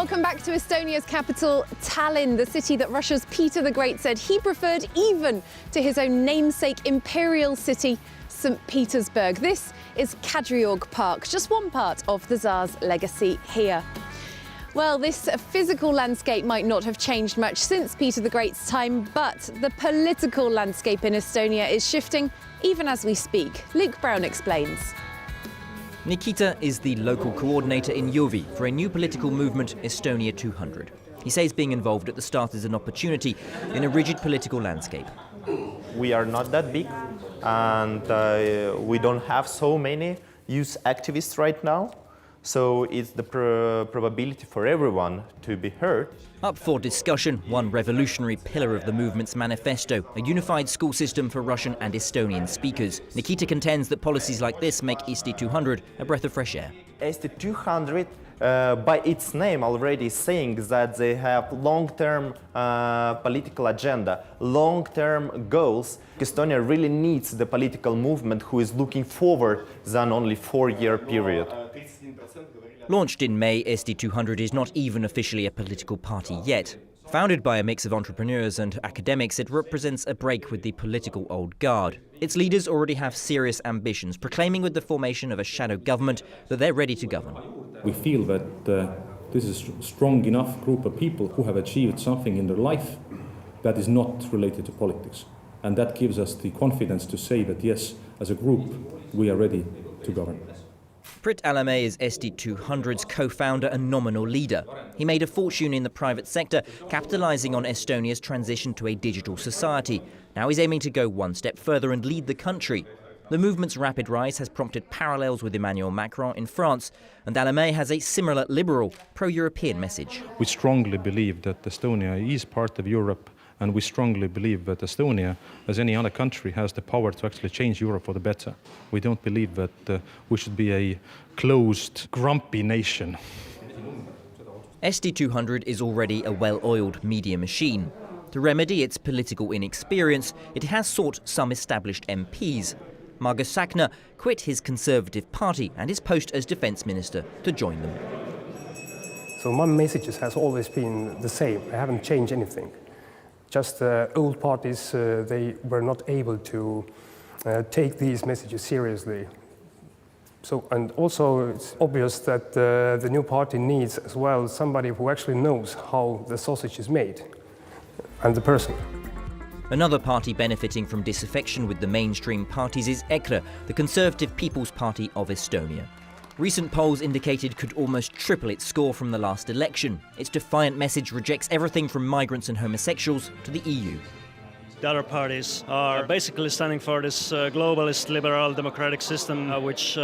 Welcome back to Estonia's capital, Tallinn, the city that Russia's Peter the Great said he preferred even to his own namesake imperial city, St. Petersburg. This is Kadriorg Park, just one part of the Tsar's legacy here. Well, this physical landscape might not have changed much since Peter the Great's time, but the political landscape in Estonia is shifting even as we speak. Luke Brown explains. Nikita is the local coordinator in Jõhvi for a new political movement, Estonia 200. He says being involved at the start is an opportunity in a rigid political landscape. We are not that big, and we don't have so many youth activists right now. So it's the probability for everyone to be heard. Up for discussion, one revolutionary pillar of the movement's manifesto, a unified school system for Russian and Estonian speakers. Nikita contends that policies like this make Eesti 200 a breath of fresh air. Eesti 200, by its name already, is saying that they have long-term political agenda, long-term goals. Estonia really needs the political movement who is looking forward than only 4-year period. Launched in May, Eesti 200 is not even officially a political party yet. Founded by a mix of entrepreneurs and academics, it represents a break with the political old guard. Its leaders already have serious ambitions, proclaiming with the formation of a shadow government that they're ready to govern. We feel that this is a strong enough group of people who have achieved something in their life that is not related to politics. And that gives us the confidence to say that yes, as a group, we are ready to govern. Priit Alamäe is Eesti 200's co-founder and nominal leader. He made a fortune in the private sector, capitalizing on Estonia's transition to a digital society. Now he's aiming to go one step further and lead the country. The movement's rapid rise has prompted parallels with Emmanuel Macron in France, and Alamäe has a similar liberal, pro-European message. We strongly believe that Estonia is part of Europe, and we strongly believe that Estonia, as any other country, has the power to actually change Europe for the better. We don't believe that we should be a closed, grumpy nation. Eesti 200 is already a well-oiled media machine. To remedy its political inexperience, it has sought some established MPs. Margus Tsahkna quit his Conservative Party and his post as Defence Minister to join them. So my messages has always been the same. I haven't changed anything. Just old parties, they were not able to take these messages seriously. So, and also it's obvious that the new party needs as well somebody who actually knows how the sausage is made, and the person. Another party benefiting from disaffection with the mainstream parties is EKRE, the Conservative People's Party of Estonia. Recent polls indicated could almost triple its score from the last election. Its defiant message rejects everything from migrants and homosexuals to the EU. The other parties are basically standing for this globalist liberal democratic system which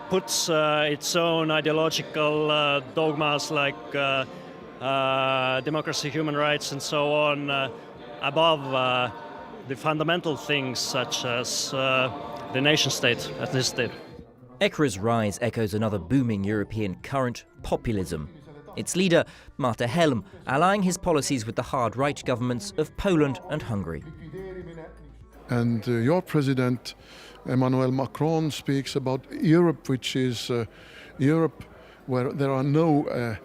puts its own ideological dogmas like democracy, human rights and so on above the fundamental things such as the nation state, ethnicity. EKRA's rise echoes another booming European current, populism. Its leader, Marte Helm, allying his policies with the hard right governments of Poland and Hungary. And your president, Emmanuel Macron, speaks about Europe, which is Europe where there are no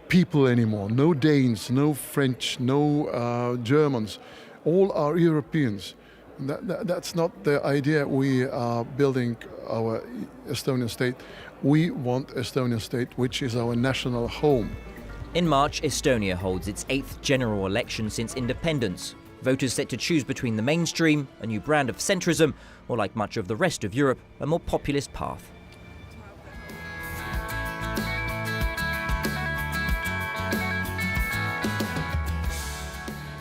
people anymore, no Danes, no French, no Germans. All are Europeans. That's not the idea we are building our Estonian state. We want Estonian state, which is our national home. In March, Estonia holds its 8th general election since independence. Voters set to choose between the mainstream, a new brand of centrism, or like much of the rest of Europe, a more populist path.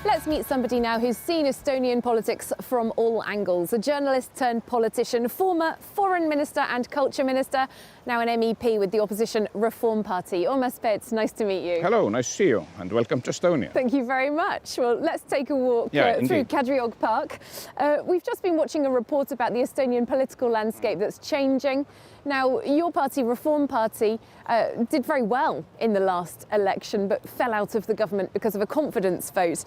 Let's meet somebody now who's seen Estonian politics from all angles. A journalist turned politician, former foreign minister and culture minister, now an MEP with the opposition Reform Party. Urmas Paets, nice to meet you. Hello, nice to see you, and welcome to Estonia. Thank you very much. Well, let's take a walk through Kadriorg Park. We've just been watching a report about the Estonian political landscape that's changing. Now, your party, Reform Party, did very well in the last election, but fell out of the government because of a confidence vote.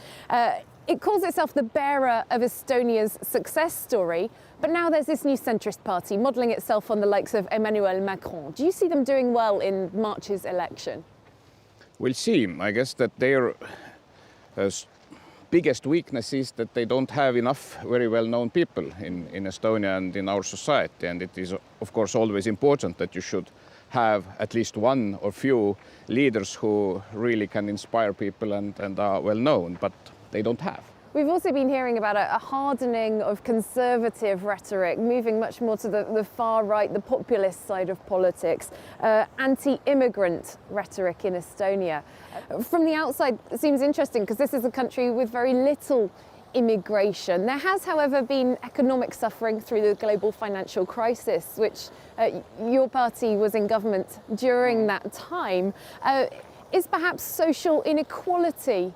It calls itself the bearer of Estonia's success story, but now there's this new centrist party modelling itself on the likes of Emmanuel Macron. Do you see them doing well in March's election? We'll see. I guess that their biggest weakness is that they don't have enough very well-known people in Estonia and in our society. And it is, of course, always important that you should have at least one or few leaders who really can inspire people and are well-known, but they don't have. We've also been hearing about a hardening of conservative rhetoric, moving much more to the far right, the populist side of politics, anti-immigrant rhetoric in Estonia. From the outside, it seems interesting because this is a country with very little immigration. There has, however, been economic suffering through the global financial crisis, which your party was in government during that time. Is perhaps social inequality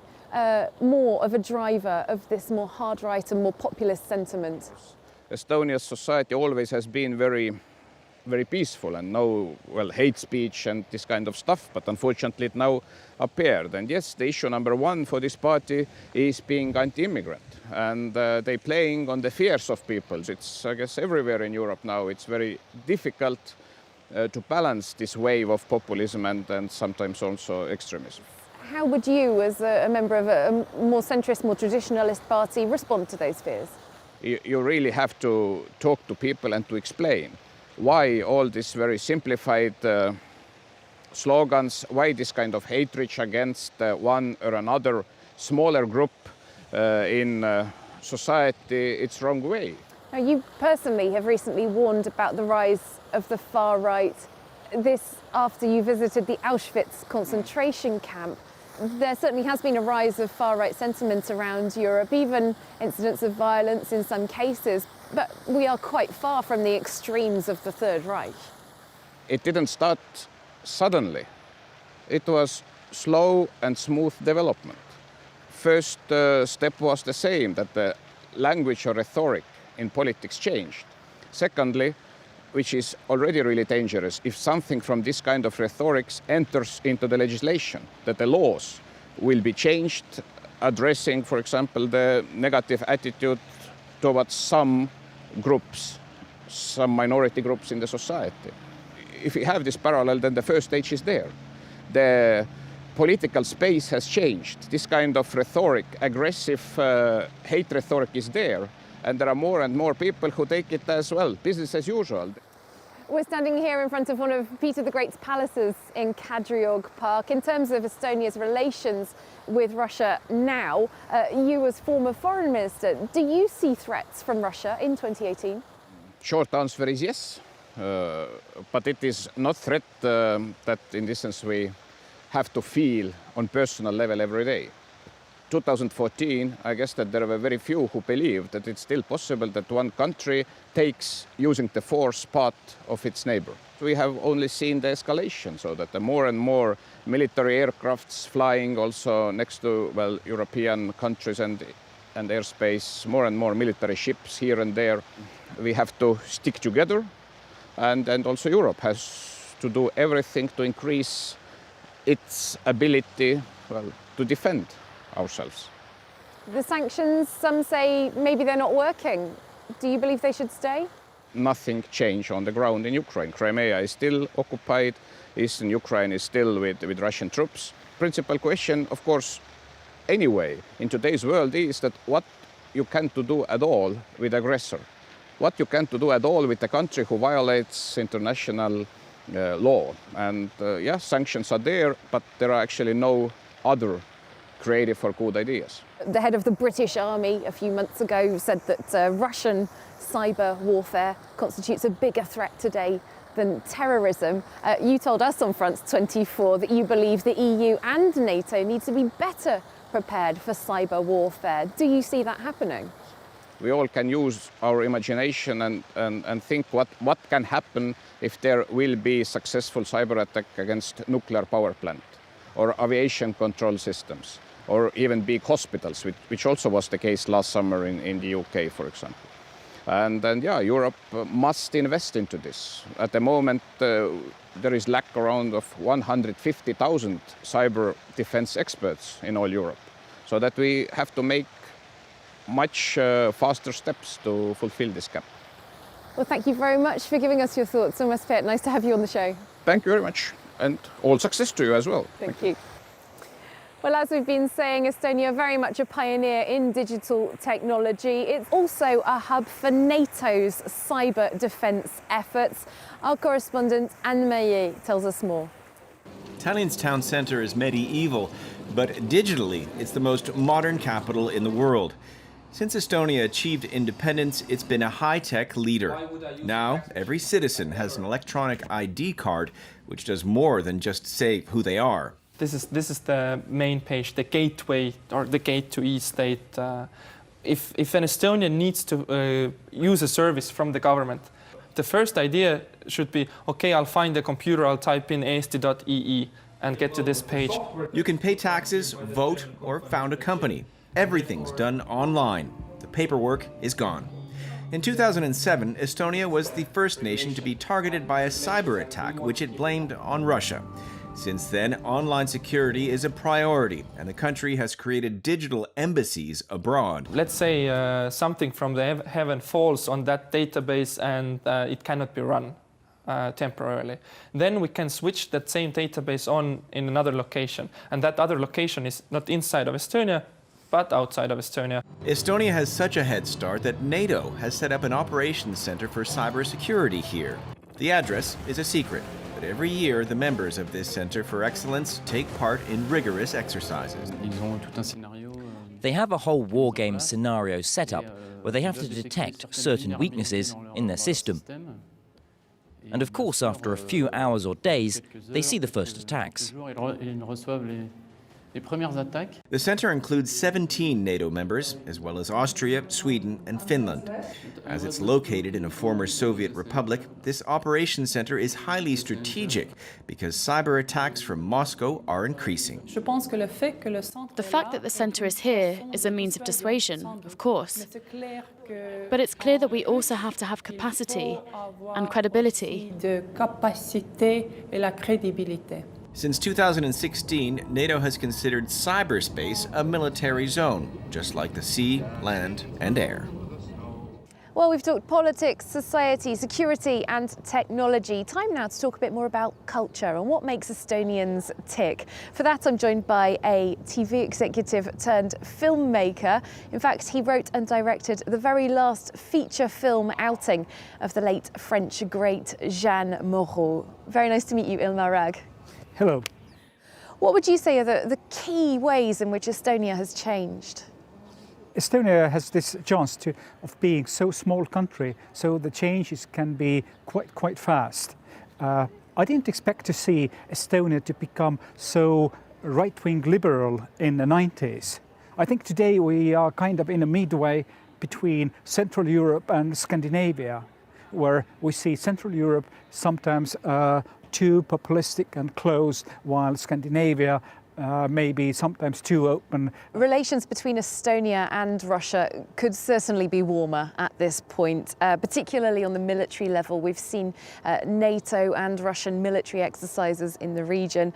more of a driver of this more hard right and more populist sentiment? Estonia's society always has been very peaceful and no hate speech and this kind of stuff, but unfortunately it now appeared. And yes, the issue number one for this party is being anti-immigrant, and they playing on the fears of people. It's, I guess, everywhere in Europe now. It's very difficult to balance this wave of populism and sometimes also extremism. How would you, as a member of a more centrist, more traditionalist party, respond to those fears? You really have to talk to people and to explain why all these very simplified slogans, why this kind of hatred against one or another smaller group in society, it's wrong way. Now, you personally have recently warned about the rise of the far right. This after you visited the Auschwitz concentration camp. There certainly has been a rise of far-right sentiment around Europe, even incidents of violence in some cases, but we are quite far from the extremes of the Third Reich. It didn't start suddenly. It was slow and smooth development. First step was the same, that the language or rhetoric in politics changed. Secondly, which is already really dangerous, if something from this kind of rhetoric enters into the legislation, that the laws will be changed, addressing, for example, the negative attitude towards some groups, some minority groups in the society. If we have this parallel, then the first stage is there. The political space has changed. This kind of rhetoric, aggressive hate rhetoric is there. And there are more and more people who take it as well, business as usual. We're standing here in front of one of Peter the Great's palaces in Kadriorg Park. In terms of Estonia's relations with Russia now, you as former foreign minister, do you see threats from Russia in 2018? Short answer is yes, but it is not threat that in this sense we have to feel on personal level every day. 2014, I guess that there were very few who believed that it's still possible that one country takes using the force part of its neighbor. We have only seen the escalation, so that the more and more military aircrafts flying also next to European countries and airspace, more and more military ships here and there. We have to stick together, and also Europe has to do everything to increase its ability to defend ourselves. The sanctions, some say maybe they're not working. Do you believe they should stay? Nothing changed on the ground in Ukraine. Crimea is still occupied. Eastern Ukraine is still with Russian troops. Principal question, of course, anyway, in today's world is that what you can to do at all with aggressor. What you can to do at all with a country who violates international law. And sanctions are there, but there are actually no other creative or good ideas. The head of the British Army a few months ago said that Russian cyber warfare constitutes a bigger threat today than terrorism. You told us on France 24 that you believe the EU and NATO need to be better prepared for cyber warfare. Do you see that happening? We all can use our imagination and think what can happen if there will be successful cyber attack against nuclear power plant or aviation control systems, or even big hospitals, which also was the case last summer in the UK, for example. And Europe must invest into this. At the moment, there is lack around of 150,000 cyber defense experts in all Europe, so that we have to make much faster steps to fulfill this gap. Well, thank you very much for giving us your thoughts on West Fiat. Nice to have you on the show. Thank you very much, and all success to you as well. Thank you. Well, as we've been saying, Estonia very much a pioneer in digital technology. It's also a hub for NATO's cyber defence efforts. Our correspondent Anne Maillet tells us more. Tallinn's town centre is medieval, but digitally, it's the most modern capital in the world. Since Estonia achieved independence, it's been a high-tech leader. Now, every citizen has an electronic ID card, which does more than just say who they are. This is the main page, the gateway or the gate to e-state. If an Estonian needs to use a service from the government, the first idea should be, okay, I'll find a computer, I'll type in eesti.ee and get to this page. You can pay taxes, vote, or found a company. Everything's done online. The paperwork is gone. In 2007, Estonia was the first nation to be targeted by a cyber attack, which it blamed on Russia. Since then, online security is a priority, and the country has created digital embassies abroad. Let's say something from the heaven falls on that database and it cannot be run temporarily. Then we can switch that same database on in another location, and that other location is not inside of Estonia, but outside of Estonia. Estonia has such a head start that NATO has set up an operations center for cybersecurity here. The address is a secret, but every year the members of this Center for Excellence take part in rigorous exercises. They have a whole war game scenario set up where they have to detect certain weaknesses in their system. And of course, after a few hours or days, they see the first attacks. The center includes 17 NATO members, as well as Austria, Sweden, and Finland. As it's located in a former Soviet republic, this operations center is highly strategic because cyber attacks from Moscow are increasing. The fact that the centre is here is a means of dissuasion, of course. But it's clear that we also have to have capacity and credibility. Since 2016, NATO has considered cyberspace a military zone, just like the sea, land, and air. Well, we've talked politics, society, security and technology. Time now to talk a bit more about culture and what makes Estonians tick. For that, I'm joined by a TV executive turned filmmaker. In fact, he wrote and directed the very last feature film outing of the late French great Jeanne Moreau. Very nice to meet you, Ilmar Rag. Hello. What would you say are the key ways in which Estonia has changed? Estonia has this chance of being so small country, so the changes can be quite fast. I didn't expect to see Estonia to become so right-wing liberal in the 90s. I think today we are kind of in a midway between Central Europe and Scandinavia, where we see Central Europe sometimes too populistic and closed, while Scandinavia maybe sometimes too open. Relations between Estonia and Russia could certainly be warmer at this point, particularly on the military level. We've seen NATO and Russian military exercises in the region.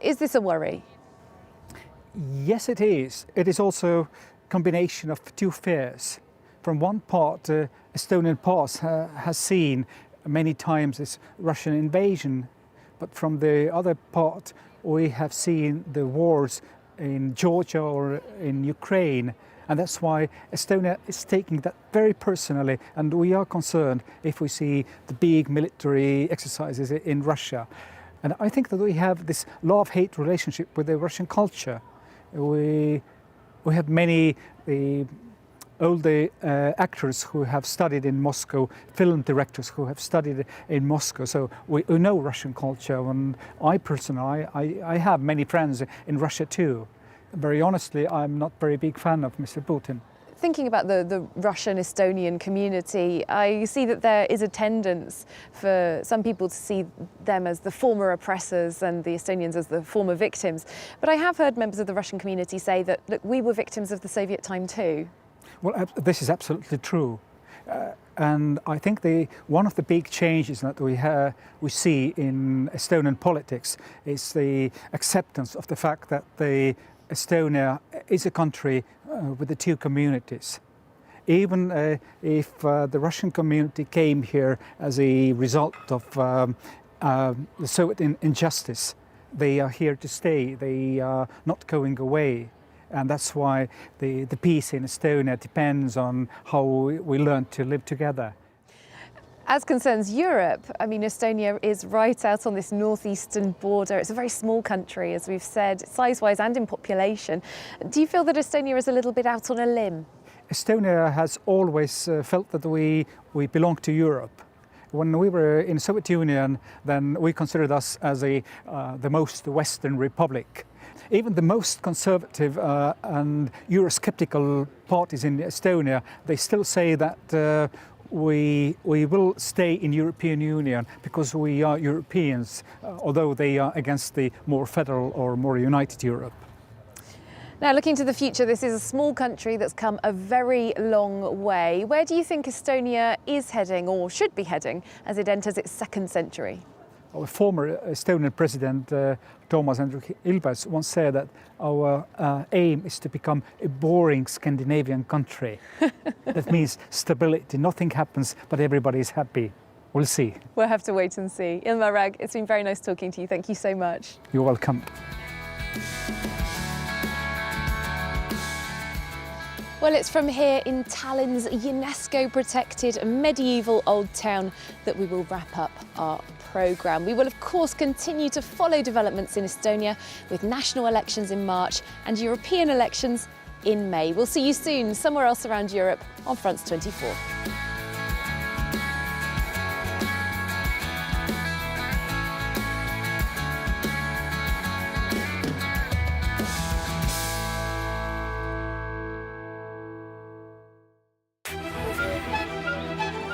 Is this a worry? Yes, it is. It is also a combination of two fears. From one part, Estonian past has seen many times this Russian invasion, but from the other part, we have seen the wars in Georgia or in Ukraine, and that's why Estonia is taking that very personally, and we are concerned if we see the big military exercises in Russia. And I think that we have this love-hate relationship with the Russian culture. We have many older actors who have studied in Moscow, film directors who have studied in Moscow, so we know Russian culture. And I personally, I have many friends in Russia too. Very honestly, I'm not very big fan of Mr. Putin. Thinking about the Russian-Estonian community, I see that there is a tendency for some people to see them as the former oppressors and the Estonians as the former victims. But I have heard members of the Russian community say that, look, we were victims of the Soviet time too. Well, this is absolutely true. And I think one of the big changes that we see in Estonian politics is the acceptance of the fact that Estonia is a country with the two communities. Even if the Russian community came here as a result of the Soviet injustice, they are here to stay. They are not going away. And that's why the peace in Estonia depends on how we learn to live together. As concerns Europe, I mean, Estonia is right out on this northeastern border. It's a very small country, as we've said, size-wise and in population. Do you feel that Estonia is a little bit out on a limb? Estonia has always felt that we belong to Europe. When we were in the Soviet Union, then we considered us as the most Western republic. Even the most conservative and Eurosceptical parties in Estonia, they still say that we will stay in European Union because we are Europeans, although they are against the more federal or more united Europe. Now, looking to the future, this is a small country that's come a very long way. Where do you think Estonia is heading, or should be heading, as it enters its second century? Our former Estonian president, Toomas Hendrik Ilves, once said that our aim is to become a boring Scandinavian country. That means stability. Nothing happens, but everybody is happy. We'll see. We'll have to wait and see. Ilmar Rag, it's been very nice talking to you. Thank you so much. You're welcome. Well, it's from here in Tallinn's UNESCO-protected medieval old town that we will wrap up our programme. We will, of course, continue to follow developments in Estonia with national elections in March and European elections in May. We'll see you soon somewhere else around Europe on France 24.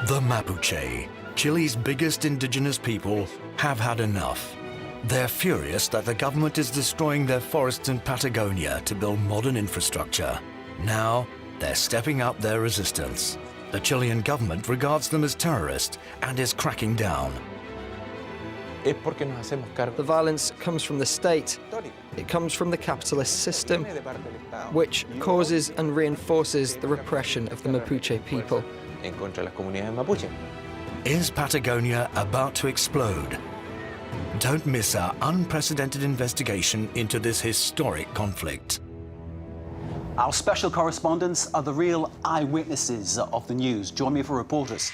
The Mapuche, Chile's biggest indigenous people, have had enough. They're furious that the government is destroying their forests in Patagonia to build modern infrastructure. Now, they're stepping up their resistance. The Chilean government regards them as terrorists and is cracking down. The violence comes from the state. It comes from the capitalist system, which causes and reinforces the repression of the Mapuche people. Is Patagonia about to explode? Don't miss our unprecedented investigation into this historic conflict. Our special correspondents are the real eyewitnesses of the news. Join me for reporters.